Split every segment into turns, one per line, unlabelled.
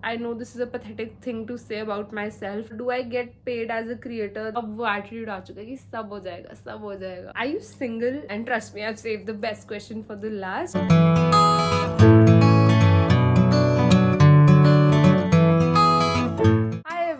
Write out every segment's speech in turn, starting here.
I know this is a pathetic thing to say about myself. Do I get paid as a creator? अब वो attitude आ चुका है कि सब हो जाएगा, सब हो जाएगा. Are you single? And trust me, I've saved the best question for the last.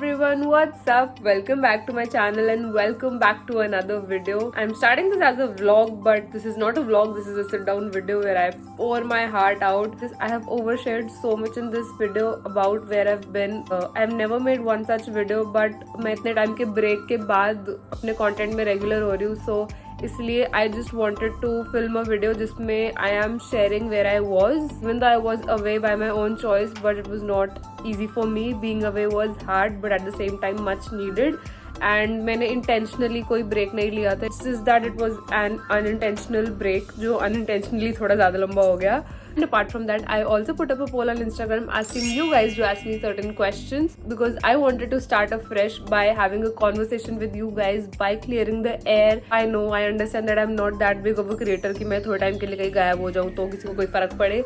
Everyone, what's up? Welcome back to my channel and welcome back to another video. I'm starting this as a vlog, but this is not a vlog. This is a sit down video where I pour my heart out. I have overshared so much in this video about where I've been. I've never made one such video, but मैं इतने time के break के बाद अपने content में regular हो रही हूँ, so इसलिए I just wanted to film a video जिसमें I am sharing where I was, even though I was away by my own choice, but it was not easy for me. Being away was hard, but at the same time much needed. And मैंने intentionally कोई break नहीं लिया था. It's just that it was an unintentional break, जो unintentionally थोड़ा ज़्यादा लंबा हो गया. And apart from that, I also put up a poll on Instagram asking you guys to ask me certain questions because I wanted to start afresh by having a conversation with you guys, by clearing the air. I know, I understand that I'm not that big of a creator कि मैं थोड़े time के लिए कहीं गायब हो जाऊँ तो किसी को कोई फर्क पड़े.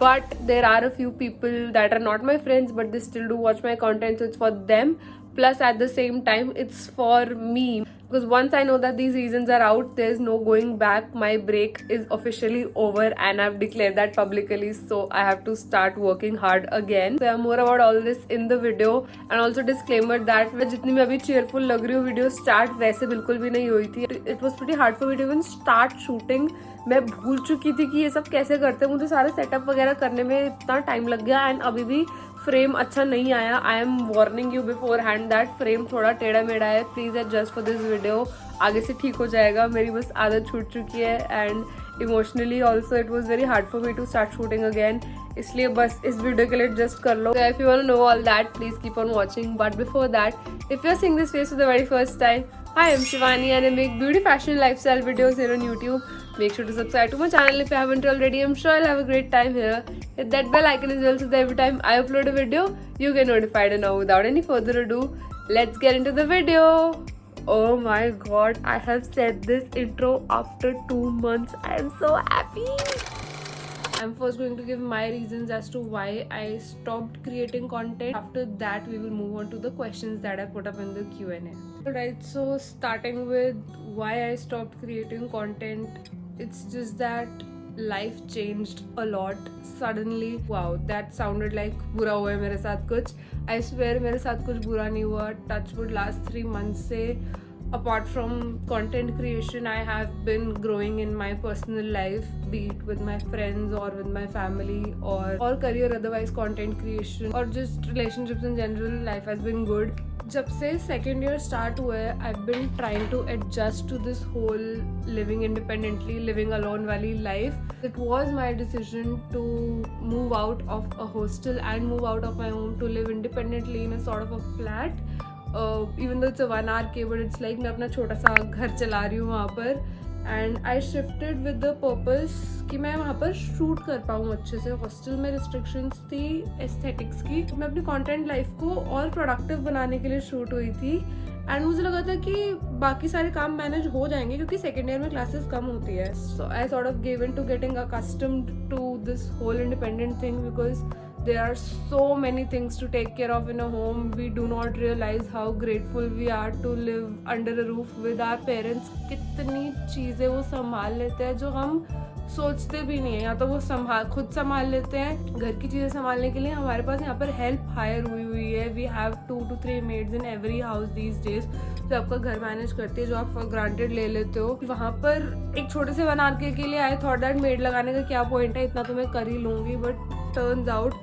But there are a few people that are not my friends, but they still do watch my content, so it's for them. Plus, at the same time, it's for me. Because once I know that these reasons are out, there's no going back. My break is officially over and I've declared that publicly. So I have to start working hard again. So more about all this in the video. And also disclaimer that मैं जितनी मैं अभी cheerful लग रही हूँ, video start वैसे बिल्कुल भी नहीं हुई थी. It was pretty hard for me to even start shooting. मैं भूल चुकी थी कि ये सब कैसे करते हैं. मुझे सारे सेटअप वगैरह करने में इतना टाइम लग गया एंड अभी भी फ्रेम अच्छा नहीं आया. I am warning you before hand that frame थोड़ा टेढ़ा मेढ़ा है. Please adjust for this video. आगे से ठीक हो जाएगा. मेरी बस आदत छूट चुकी है and emotionally also it was very hard for me to start shooting again. इसलिए बस इस वीडियो के लिए एडजस्ट कर लो. If you want to know all that please keep on watching. But before that, if you are seeing this video for the very first time, hi, I'm Shivani and I make beauty, fashion, lifestyle videos here on YouTube. Make sure to subscribe to my channel if you haven't already. I'm sure I'll have a great time here. Hit that bell icon as well so that every time I upload a video, you get notified. And now without any further ado, let's get into the video. Oh my god, I have said this intro after 2 months. I am so happy. I'm first going to give my reasons as to why I stopped creating content. After that, we will move on to the questions that I put up in the Q&A. Alright, so starting with why I stopped creating content, it's just that life changed a lot suddenly. Wow, that sounded like बुरा हुआ है मेरे साथ कुछ. I swear मेरे साथ कुछ बुरा नहीं हुआ. Touch wood, last 3 months से apart from content creation, I have been growing in my personal life, be it with my friends or with my family or career, otherwise content creation or just relationships in general. Life has been good. जब से second year start हुआ है, I've been trying to adjust to this whole living independently, living alone वाली life. It was my decision to move out of a hostel and move out of my home to live independently in a sort of a flat. Even though it's a 1 hour के, but it's like मैं अपना छोटा सा घर चला रही हूँ वहाँ पर. And I shifted with the purpose कि मैं वहाँ पर शूट कर पाऊँ अच्छे से. हॉस्टल में रिस्ट्रिक्शंस थी एस्थेटिक्स की. मैं अपनी कंटेंट लाइफ को और प्रोडक्टिव बनाने के लिए शूट हुई थी एंड मुझे लगा था कि बाकी सारे काम मैनेज हो जाएंगे क्योंकि सेकेंड ईयर में क्लासेस कम होती है. So I sort of give in to getting accustomed to this whole independent thing because there are so many things to take care of in a home. We do not realize how grateful we are to live under a roof with our parents. कितनी चीज़ें वो संभाल लेते हैं जो हम सोचते भी नहीं है. या तो वो खुद संभाल लेते हैं. घर की चीज़ें संभालने के लिए हमारे पास यहाँ पर हेल्प हायर हुई है. We have 2 to 3 maids in every house these days जो आपका घर मैनेज करती है, जो आप फॉर ग्रांटेड ले लेते हो. वहाँ पर एक छोटे से 1 hour के लिए आई थॉट दैट मेड लगाने का क्या पॉइंट है, इतना तो मैं कर ही लूँगी. But turns out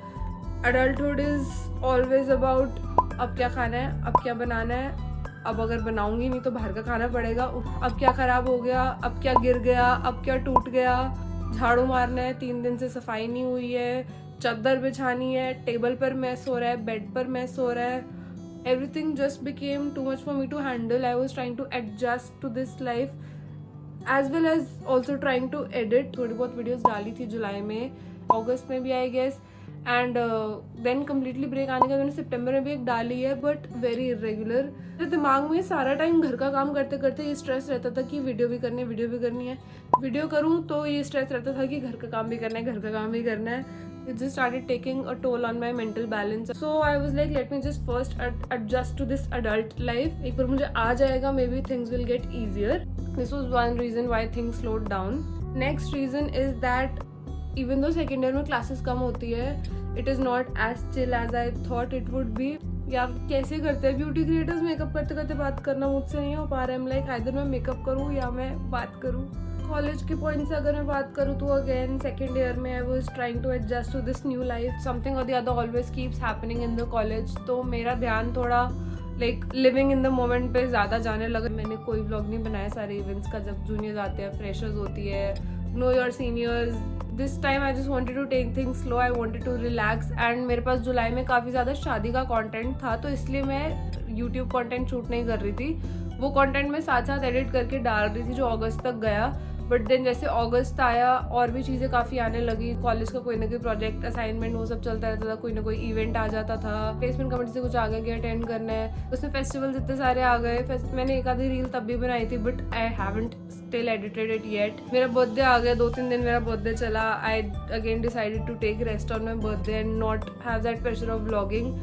adulthood is always about अब क्या खाना है, अब क्या बनाना है, अब अगर बनाऊंगी नहीं तो बाहर का खाना पड़ेगा, अब क्या खराब हो गया, अब क्या गिर गया, अब क्या टूट गया, झाड़ू मारना है, 3 दिन से सफाई नहीं हुई है, चादर बिछानी है, टेबल पर मैस हो रहा है, बेड पर मैस हो रहा है. Everything just became too much for me to handle. I was trying to adjust to this life as well as also trying to edit. थोड़ी बहुत वीडियोस डाली थी जुलाई में, अगस्त में भी I guess. And then completely break आने के बाद मैंने सितंबर में भी एक डाली है, बट वेरी इरेगुलर। मेरे दिमाग में सारा टाइम घर का काम करते करते ये स्ट्रेस रहता था कि वीडियो भी करनी है, वीडियो भी करनी है, वीडियो करूँ तो ये स्ट्रेस रहता था कि घर का काम भी करना है, घर का काम भी करना है। It just started taking a toll on my mental balance. So I was like, let me just first adjust to this adult life. एक बार मुझे आ जाएगा, maybe things will get easier. This was one reason why things slowed down. Next reason is that even though second year में classes कम होती है, it is not as chill as I thought it would be. यार कैसे करते हैं beauty creators, makeup करते करते बात करना मुझसे नहीं हो पा रहा है। I'm like, either मैं मेकअप करूँ या मैं बात करूँ। कॉलेज के पॉइंट से अगर मैं बात करूँ तो अगेन सेकेंड ईयर में I was trying to adjust to this new life, something और the other always keeps happening in the college. तो मेरा ध्यान थोड़ा like living in the moment पे ज़्यादा जाने लगा। मैंने कोई व्लॉग नहीं बनाया सारे इवेंट्स का, जब जूनियर्स आते हैं, फ्रेशर्स होती है, know your seniors. This time I just wanted to take things slow, I wanted to relax. And मेरे पास जुलाई में काफ़ी ज़्यादा शादी का कंटेंट था, तो इसलिए मैं यूट्यूब कंटेंट शूट नहीं कर रही थी। वो कंटेंट मैं साथ साथ एडिट करके डाल रही थी जो अगस्त तक गया। बट देन जैसे अगस्त आया और भी चीज़ें काफ़ी आने लगी, कॉलेज का कोई ना कोई प्रोजेक्ट असाइनमेंट वो सब चलता रहता था, कोई ना कोई इवेंट आ जाता था, प्लेसमेंट कमेटी से कुछ आगे गया अटेंड करना है, उसमें फेस्टिवल्स इतने सारे आ गए। मैंने एक आधी रील तब भी बनाई थी, but I haven't still edited it yet. मेरा बर्थडे आ गया, 2-3 दिन मेरा बर्थडे चला। I again decided to take rest on my birthday and not have that pressure of vlogging.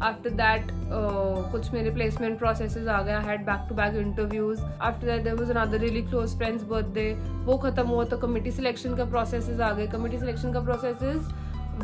After that कुछ मेरे प्लेसमेंट प्रोसेसेस आ गया, had back to back interviews. After that there was another really close friend's birthday, वो खत्म हुआ तो committee selection का processes आ गए। कमेटी सिलेक्शन का process is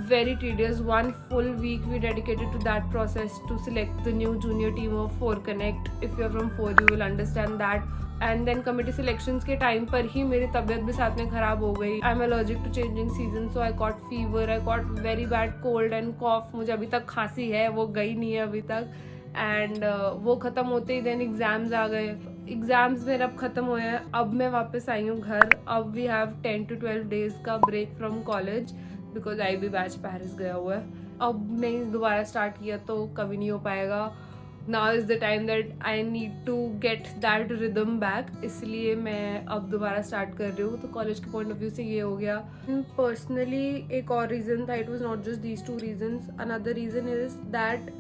very tedious. 1 full week we dedicated to that process to select the new junior team of 4 Connect. If you're from 4 you will understand that. And then committee selections के time पर ही मेरी तबीयत भी साथ में ख़राब हो गई। I'm allergic to changing seasons, so I got fever, I got very bad cold and cough. मुझे अभी तक खांसी है, वो गई नहीं है अभी तक। एंड वो ख़त्म होते ही देन एग्ज़ाम्स आ गए। एग्ज़ाम्स मेरे अब ख़त्म हुए हैं, अब मैं वापस आई हूँ घर। अब वी हैव 10 to 12 डेज़ का break from college because I B batch Paris गया हुआ है। अब नहीं दोबारा स्टार्ट किया तो कभी नहीं हो पाएगा। Now is the time that I need to get that rhythm back, इसलिए मैं अब दोबारा स्टार्ट कर रही हूँ। तो कॉलेज के पॉइंट ऑफ व्यू से ये हो गया। पर्सनली एक और रीज़न था, it was not just these 2 reasons. Another reason is that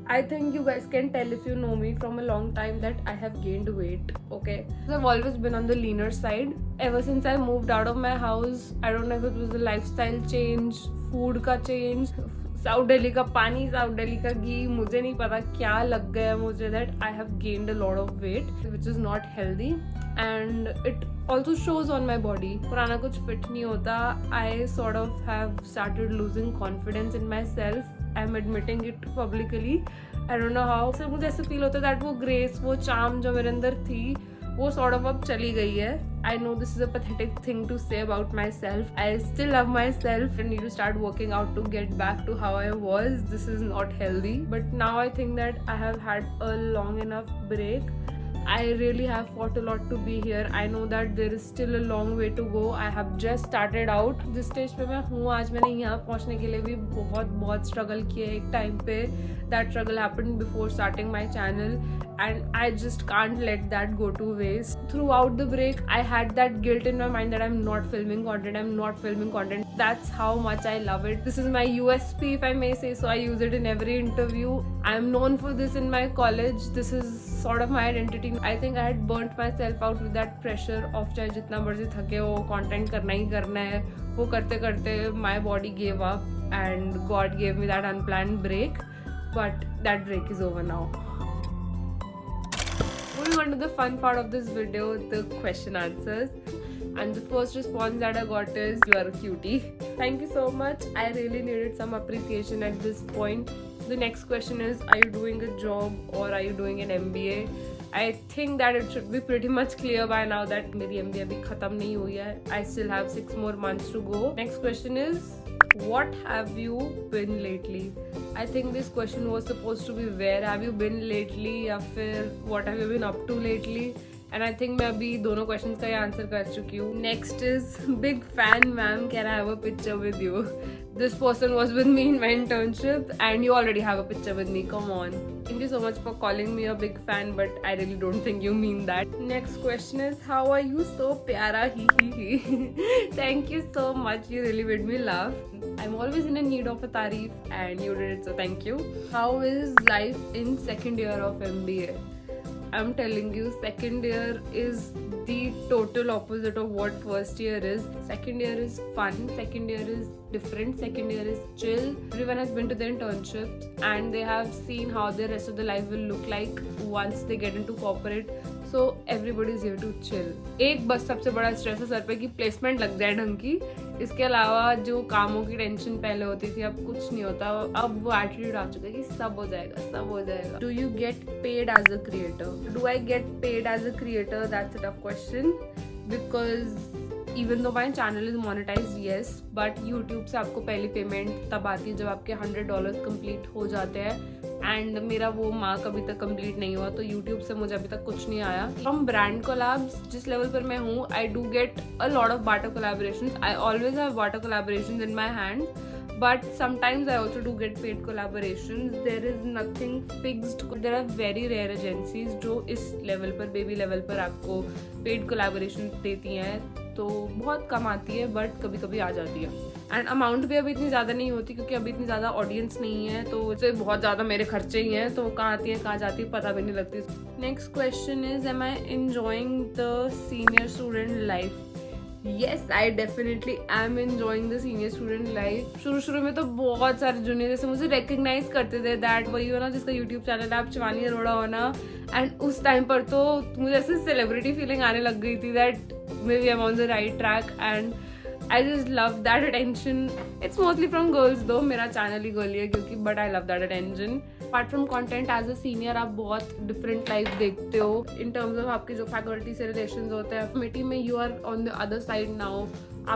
I think you guys can tell if you know me from a long time that I have gained weight, okay? I've always been on the leaner side. Ever since I moved out of my house, I don't know if it was the lifestyle change, food का change, south Delhi का पानी, south Delhi का घी, मुझे नहीं पता क्या लग गया मुझे, that I have gained a lot of weight, which is not healthy. And it also shows on my body. पुराना कुछ fit नहीं होता. I sort of have started losing confidence in myself. I'm admitting it publicly. I don't know how. सिर्फ मुझे ऐसे feel होता है that वो ग्रेस, वो चार्म जो मेरे अंदर थी, वो sort of अब चली गई है. I know this is a pathetic thing to say about myself. I still love myself and need to start working out to get back to how I was. This is not healthy. But now I think that I have had a long enough break. I really have fought a lot to be here. I know that there is still a long way to go. I have just started out. जिस stage पे मैं हूँ आज, मैंने यहाँ पहुँचने के लिए भी बहुत स्ट्रगल किया एक टाइम पे. That struggle happened before starting my channel and I just can't let that go to waste. Throughout the break, I had that guilt in my mind that I'm not filming content. That's how much I love it. This is my USP, if I may say so. I use it in every interview. I'm known for this in my college. This is sort of my identity. I think I had burnt myself out with that pressure of चाहे जितना मर्जी थके हो, content करना ही करना है. वो करते करते my body gave up and God gave me that unplanned break. But that break is over now. Moving on to the fun part of this video, the question answers. And the first response that I got is, you are a cutie. Thank you so much. I really needed some appreciation at this point. The next question is, are you doing a job or are you doing an MBA? I think that it should be pretty much clear by now that मेरी MBA अभी खत्म नहीं हुई है. I still have 6 more months to go. Next question is, what have you been lately? I think this question was supposed to be where have you been lately या फिर what have you been up to lately? And I think मैं अभी दोनों questions का ही answer कर चुकी हूँ. Next is, big fan ma'am, can I have a picture with you? this person was with me in my internship and you already have a picture with me. Come on. Thank you so much for calling me a big fan, but I really don't think you mean that. Next question is, how are you so pyara? Thank you so much. You really made me laugh. I'm always in a need of a tarif and you did it, so thank you. How is life in second year of MBA? I'm telling you, second year is the total opposite of what first year is. Second year is fun, second year is different, second year is chill. Everyone has been to the internships and they have seen how their rest of the life will look like once they get into corporate. So everybody is here to chill. एक बस सबसे बड़ा stress है sir पे कि placement लग जाए ढंग की. इसके अलावा जो कामों की टेंशन पहले होती थी, अब कुछ नहीं होता. अब वो एटीट्यूड आ चुका है कि सब हो जाएगा, सब हो जाएगा. Do you get paid as a creator? Do I get paid as a creator? That's a tough question because even though my channel is monetize, yes, but YouTube से आपको पहली पेमेंट तब आती है जब आपके $100 कंप्लीट हो जाते हैं. एंड मेरा वो मार्क अभी तक कंप्लीट नहीं हुआ, तो यूट्यूब से मुझे अभी तक कुछ नहीं आया. फ्रॉम ब्रांड कोलैब्स, जिस लेवल पर मैं हूँ, I do get a lot of barter collaborations. I always have barter collaborations in my hand, but sometimes I also do get paid collaborations. There is nothing fixed. There are very rare agencies जो इस level पर, baby level पर आपको paid collaboration देती हैं, तो बहुत कम आती है बट कभी कभी आ जाती है. एंड अमाउंट भी अभी इतनी ज़्यादा नहीं होती क्योंकि अभी इतनी ज़्यादा ऑडियंस नहीं है, तो इससे बहुत ज़्यादा मेरे खर्चे ही हैं, तो कहाँ आती है कहाँ जाती है पता भी नहीं लगती. Next question is, am I enjoying the senior student life? Yes, I definitely am enjoying the senior student life. शुरू में तो बहुत सारे जूनियर जैसे मुझे रिकग्नाइज करते थे, दैट वही हो ना जिसका यूट्यूब चैनल है, आप शिवानी अरोड़ा हो ना. एंड उस टाइम पर तो मुझे ऐसे सेलिब्रिटी फीलिंग आने लग गई थी that maybe I am on the right track and I just love that attention. It's mostly from girls though. मेरा चैनल ही गर्ली है क्योंकि but I love that attention. Apart from content, as a senior आप बहुत different life देखते हो in terms of आपके जो faculty से relations होते हैं. कमेटी में you are on the other side now.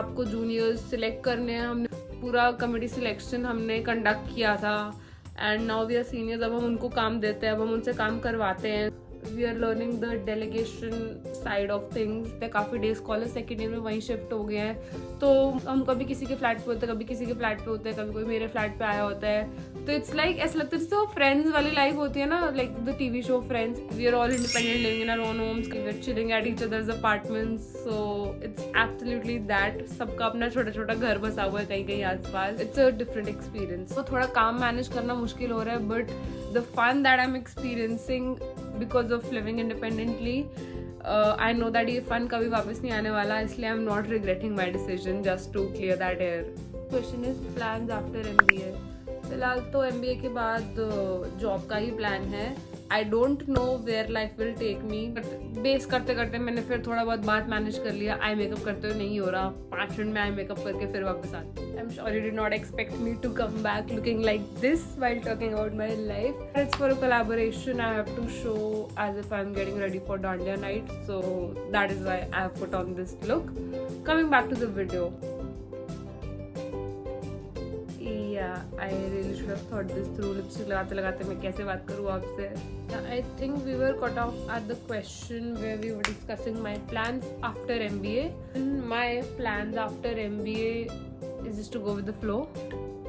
आपको juniors select करने हैं. हमने पूरा कमेटी सिलेक्शन हमने कंडक्ट किया था and now we are seniors. अब हम उनको काम देते हैं, अब हम उनसे काम करवाते हैं. We are learning the delegation side of things. काफ़ी डे स्कॉलर सेकेंड ईयर में वहीं शिफ्ट हो गए हैं, तो हम कभी किसी के फ्लैट पे होते हैं, कभी किसी के फ्लैट पे होते हैं, कभी कोई मेरे फ्लैट पे आया होता है. तो इट्स लाइक ऐसा लगता है जैसे फ्रेंड्स वाली लाइफ होती है ना, like the TV show Friends. We are all independent living in our own homes, we are chilling at each other's apartments. So it's absolutely that. सबका अपना छोटा छोटा घर बसा हुआ है कहीं कहीं आसपास. It's a different experience. तो थोड़ा काम मैनेज करना मुश्किल हो रहा है, but the fun that I am experiencing because of living independently, I know that ये fun कभी वापस नहीं आने वाला, इसलिए I'm not regretting my decision, just to clear that air. Question is plans after MBA. फिलहाल तो MBA के बाद जॉब का ही प्लान है. I don't know where life will take me, but base करते करते मैंने फिर थोड़ा बहुत बात मैनेज कर लिया. आई मेकअप करते हुए नहीं हो रहा, 5 मिनट में आई मेकअप करके फिर वापस आती. I am sure you did not expect me to come back looking like this while talking about my life. It's for a collaboration. I have to show as if I am getting ready for dandiya night, so that is why I have put on this look. Coming back to the video. I really should have thought this through. Lipstick लगाते लगाते मैं कैसे बात करूँ आपसे. I think we were cut off at the question where we were discussing my plans after MBA. My plans after MBA is just to go with the flow.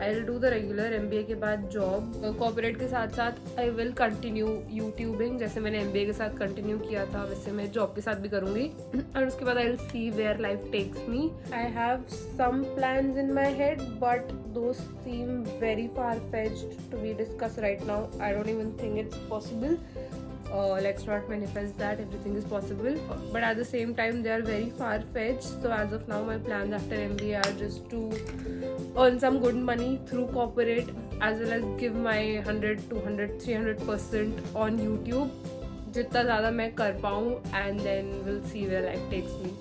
I'll do the regular MBA के बाद job. Corporate के साथ साथ I will continue YouTubing, जैसे मैंने MBA के साथ continue किया था वैसे मैं जॉब के साथ भी करूँगी. और उसके बाद I'll see where life takes me. I have some plans in my head, but those seem very far-fetched to be discussed right now. I don't even think it's possible. Let's not manifest that everything is possible, but at the same time they are very far-fetched. So as of now my plans after MBA are just to earn some good money through corporate, as well as give my 100, 200, 300% on YouTube, जितना ज़्यादा मैं कर पाऊँ, and then we'll see where life takes me.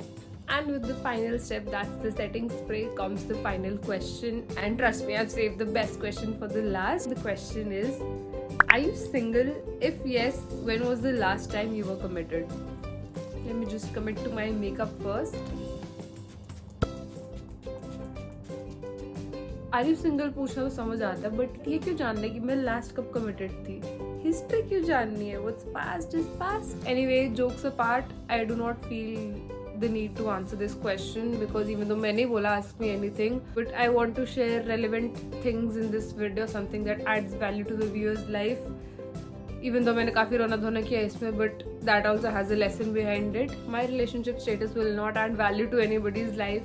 And with the final step, that's the setting spray, comes the final question. And trust me, I've saved the best question for the last. The question is, are you single? If yes, when was the last time you were committed? Let me just commit to my makeup first. Are you single पूछना तो समझ आता है, but ये क्यों जानना है कि मैं लास्ट कब कमिटेड थी? हिस्ट्री क्यों जाननी है? What's past is past. Anyway, jokes apart, I do not feel the need to answer this question because even though many bola ask me anything, but I want to share relevant things in this video, something that adds value to the viewer's life. Even though मैंने काफ़ी रोना धोना किया इसमें, but that also has a lesson behind it. My relationship status will not add value to anybody's life.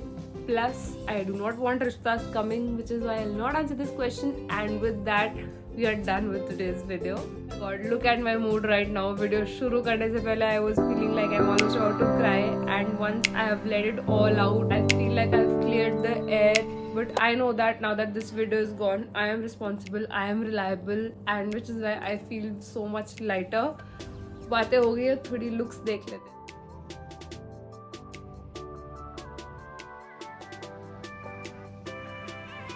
Plus, I do not want rishtas coming, which is why I'll not answer this question. And with that, we are done with today's video. God, look at my mood right now. Video शुरू करने से पहले I was feeling like I'm almost about to cry. And once I have let it all out, I feel like I've cleared the air. But I know that now that this video is gone, I am responsible, I am reliable, and which is why I feel so much lighter. बातें हो गई है, थोड़ी looks देख लेते हैं.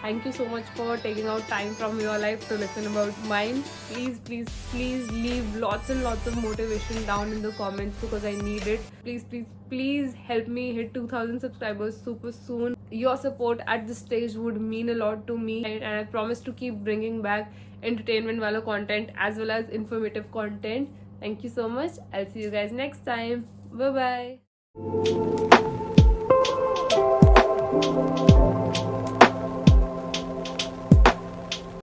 Thank you so much for taking out time from your life to listen about mine. Please, please, please leave lots and lots of motivation down in the comments because I need it. Please, please, please help me hit 2,000 subscribers super soon. Your support at this stage would mean a lot to me, and I promise to keep bringing back entertainment wala content as well as informative content. Thank you so much. I'll see you guys next time. Bye bye.